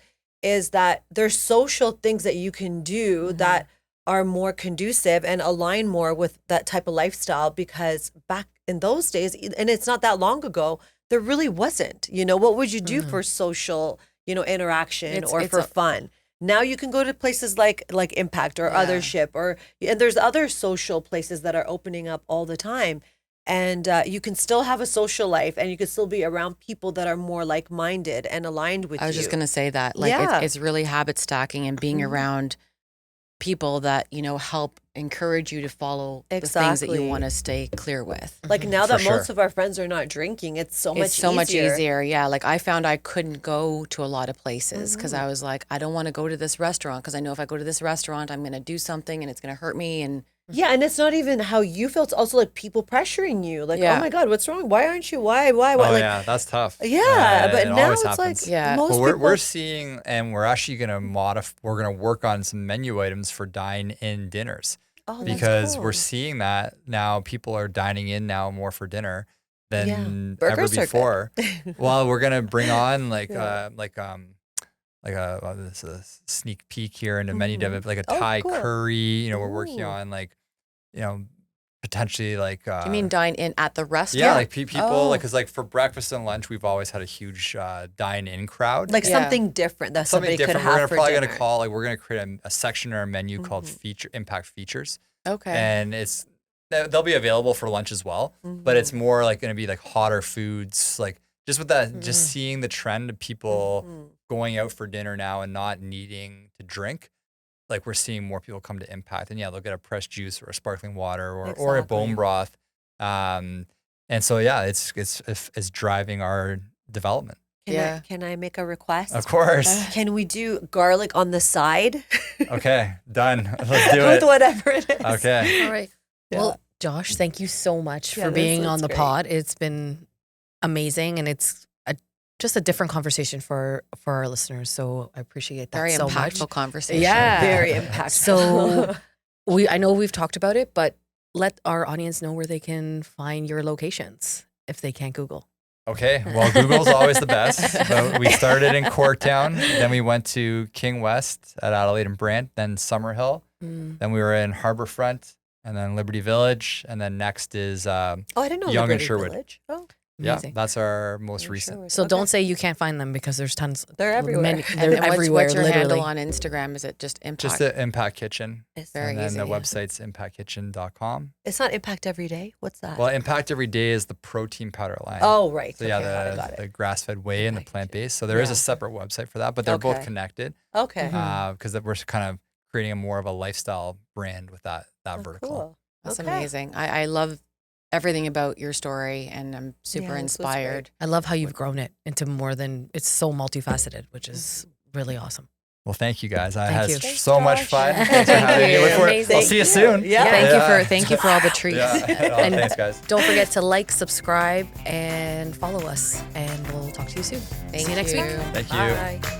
that there's social things that you can do that are more conducive and align more with that type of lifestyle. Because back in those days, and it's not that long ago, there really wasn't. You know, what would you do for social, you know, interaction or
It's
for
a-
fun? Now you can go to places like Impact or
Yeah.
Othership, and there's other social places that are opening up all the time. And you can still have a social life and you can still be around people that are more like-minded and aligned with you.
I was just going to say that. Like,
Yeah.
it's really habit stacking and being around people that, you know, help encourage you to follow the things that
Exactly.
you want to stay clear with.
Like now
For
that
sure.
most of our friends are not drinking, it's so
It's
much easier.
Yeah. Like I found I couldn't go to a lot of places because
Mm-hmm.
I was like, I don't want to go to this restaurant because I know if I go to this restaurant, I'm going to do something and it's going to hurt me. And
Yeah, and it's not even how you feel. It's also like people pressuring you. Like,
Yeah.
oh my God, what's wrong? Why aren't you? Why?
Oh
like,
yeah, that's tough.
Yeah, but
it
now
always
it's
happens.
like
Yeah.
most
Well, we're,
people.
we're seeing, and we're actually going to we're going to work on some menu items for dine-in dinners
Oh, that's
because
cool.
we're seeing that now people are dining in now more for dinner than
Yeah.
ever
Burgers are good.
before. Well, we're going to bring on
Yeah.
this a sneak peek here into menu dev, like a
Oh,
Thai
cool.
curry. You know, we're working
Ooh.
on like, you know, potentially like.
do you mean dine in at the restaurant?
Yeah, like people,
Oh.
like, cause like for breakfast and lunch, we've always had a huge dine-in crowd.
Like
Yeah.
something different that
Something
somebody
different.
could
We're
have
gonna
for
probably
dinner.
gonna call, like, we're gonna create a section in our menu called Impact Features,
Okay.
and they'll be available for lunch as well. But it's more like gonna be like hotter foods, like just with that, just seeing the trend of people going out for dinner now and not needing to drink. like we're seeing more people come to Impact, and yeah, they'll get a pressed juice or a sparkling water or a bone broth. And so yeah, it's driving our development.
Can I make a request?
Of course.
Can we do garlic on the side?
Okay, done. Let's do
With
it.
whatever it is.
Okay.
All right. Well, Josh, thank you so much
Yeah,
for being on the
great.
pod. It's been amazing, and it's just a different conversation for our listeners. So I appreciate that
Very
so
impactful
much.
conversation.
Yeah.
Very impactful.
So I know we've talked about it, but let our audience know where they can find your locations if they can't Google.
Okay. Well, Google's always the best. But we started in Corktown, then we went to King West at Adelaide and Brant, then Summerhill, then we were in Harbourfront, and then Liberty Village, and then next is
I didn't know
Young and
Liberty
Sherwood.
Village. Oh,
Amazing.
Yeah, that's our most
Young
recent.
Sherwood.
So
Okay.
don't say you can't find them because there's tons.
They're everywhere.
They're
And
everywhere,
what's your
literally.
handle on Instagram? Is it just Impact?
Just the Impact Kitchen.
It's,
Very
and then
easy,
the
yeah.
website's impactkitchen.com.
it's not Impact Every Day. What's that?
Well, Impact Every Day is the protein powder line.
Oh, right.
So yeah,
Okay, got it.
the grass-fed whey and the
Impact
plant-based. So there is
Yeah.
a separate website for that, but they're both
Okay.
connected
Okay.
because we're kind of creating a more of a lifestyle brand with that
Oh,
vertical.
cool.
That's
Okay.
amazing. I love everything about your story, and I'm super
Yeah, this was
inspired.
I love how you've grown it into more than it's so multifaceted, which is really awesome.
Well, thank you guys. I
Thank
had
you.
so much
Josh.
fun.
Thank
Thanks for having me.
you.
Look forward-
Amazing.
I'll see you soon.
Yeah.
Thank you for all the treats.
Yeah. Oh,
And-
thanks, guys.
Don't forget to like, subscribe, and follow us. And we'll talk to you soon.
Thank
See you next week.
Thank you.
Bye.